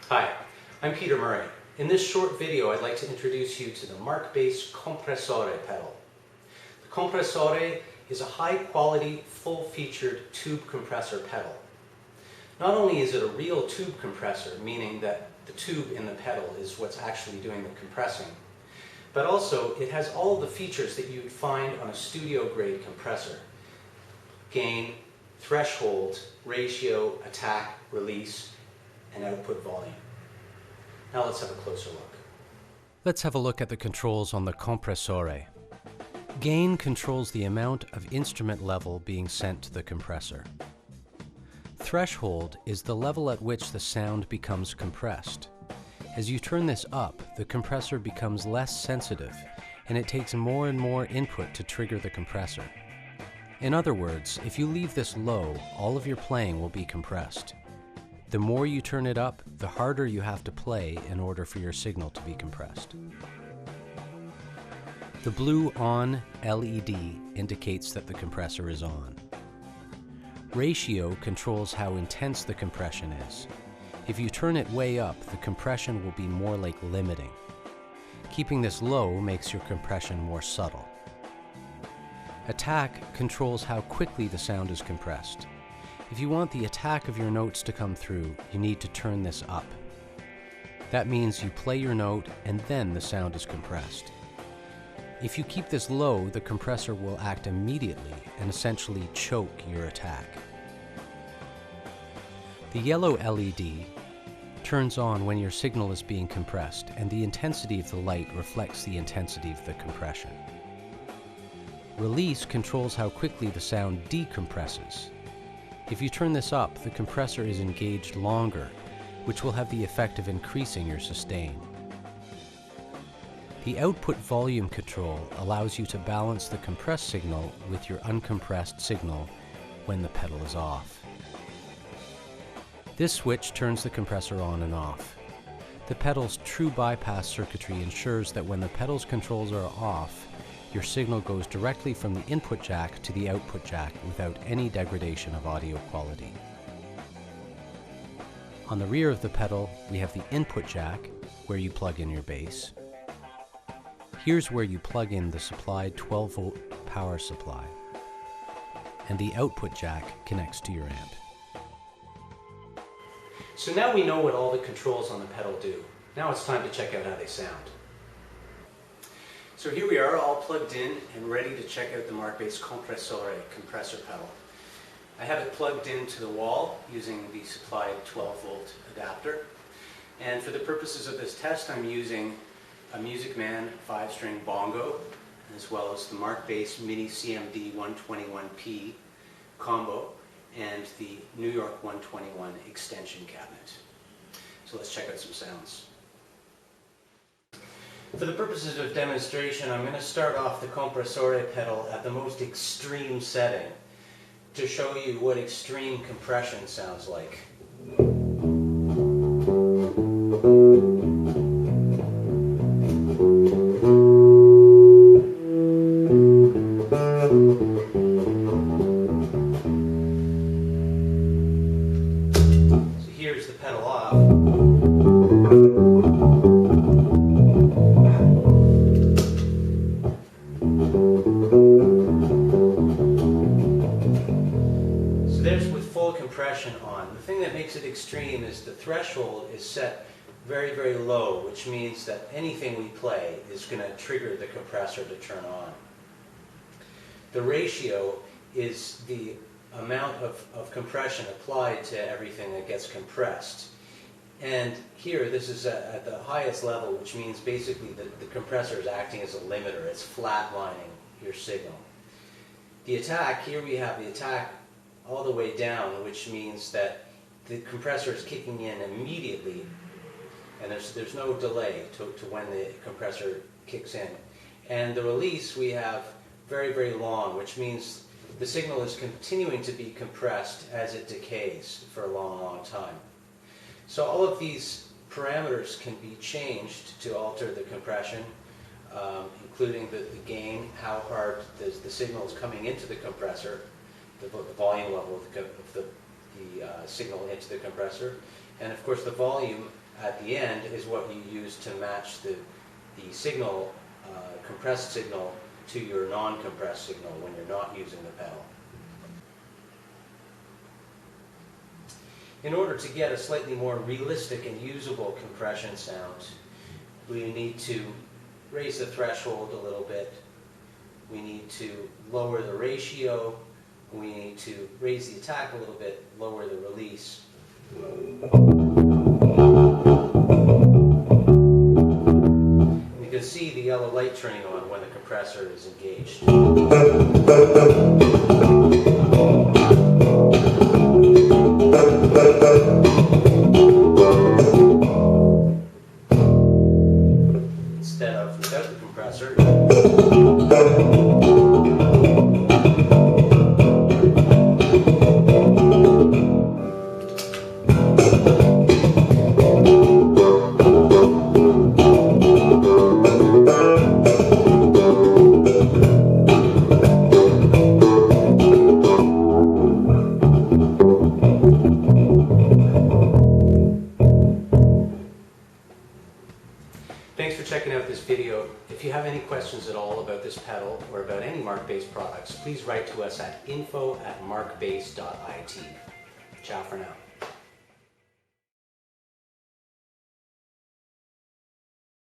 Hi, I'm Peter Murray. In this short video, I'd like to introduce you to the Markbass Compressore pedal. The Compressore is a high-quality, full-featured tube compressor pedal. Not only is it a real tube compressor, meaning that the tube in the pedal is what's actually doing the compressing, but also it has all the features that you'd find on a studio-grade compressor: gain, threshold, ratio, attack, release, and output volume. Now let's have a closer look. Let's have a look at the controls on the Compressore. Gain controls the amount of instrument level being sent to the compressor. Threshold is the level at which the sound becomes compressed. As you turn this up, the compressor becomes less sensitive, and it takes more and more input to trigger the compressor. In other words, if you leave this low, all of your playing will be compressed. The more you turn it up, the harder you have to play in order for your signal to be compressed. The blue ON LED indicates that the compressor is on. Ratio controls how intense the compression is. If you turn it way up, the compression will be more like limiting. Keeping this low makes your compression more subtle. Attack controls how quickly the sound is compressed. If you want the attack of your notes to come through, you need to turn this up. That means you play your note and then the sound is compressed. If you keep this low, the compressor will act immediately and essentially choke your attack. The yellow LED turns on when your signal is being compressed, and the intensity of the light reflects the intensity of the compression. Release controls how quickly the sound decompresses. If you turn this up, the compressor is engaged longer, which will have the effect of increasing your sustain. The output volume control allows you to balance the compressed signal with your uncompressed signal when the pedal is off. This switch turns the compressor on and off. The pedal's true bypass circuitry ensures that when the pedal's controls are off, your signal goes directly from the input jack to the output jack without any degradation of audio quality. On the rear of the pedal, we have the input jack, where you plug in your bass. Here's where you plug in the supplied 12-volt power supply, and the output jack connects to your amp. So now we know what all the controls on the pedal do. Now it's time to check out how they sound. So here we are, all plugged in and ready to check out the Markbass Compressore compressor pedal. I have it plugged into the wall using the supplied 12-volt adapter. And for the purposes of this test, I'm using a Music Man 5-string bongo, as well as the Markbass Mini CMD 121P combo and the New York 121 extension cabinet. So let's check out some sounds. For the purposes of demonstration, I'm going to start off the Compressore pedal at the most extreme setting to show you what extreme compression sounds like. So here's the pedal off. Compression on. The thing that makes it extreme is the threshold is set very, very low, which means that anything we play is going to trigger the compressor to turn on. The ratio is the amount of compression applied to everything that gets compressed. And here, this is at the highest level, which means basically the compressor is acting as a limiter. It's flatlining your signal. The attack, here we have the attack all the way down, which means that the compressor is kicking in immediately, and there's no delay to when the compressor kicks in. And the release we have very, very long, which means the signal is continuing to be compressed as it decays for a long, long time. So all of these parameters can be changed to alter the compression, including the gain, how hard the signal is coming into the compressor, the volume level of the signal into the compressor, and of course the volume, at the end is what you use to match the signal, compressed signal, to your non-compressed signal when you're not using the pedal. In order to get a slightly more realistic and usable compression sound, we need to raise the threshold a little bit. We need to lower the ratio. We need to raise the attack a little bit, lower the release. You can see the yellow light turning on when the compressor is engaged. Instead of without the compressor. Thanks for checking out this video. If you have any questions at all about this pedal or about any Markbass products, please write to us at info@markbass.it. Ciao for now.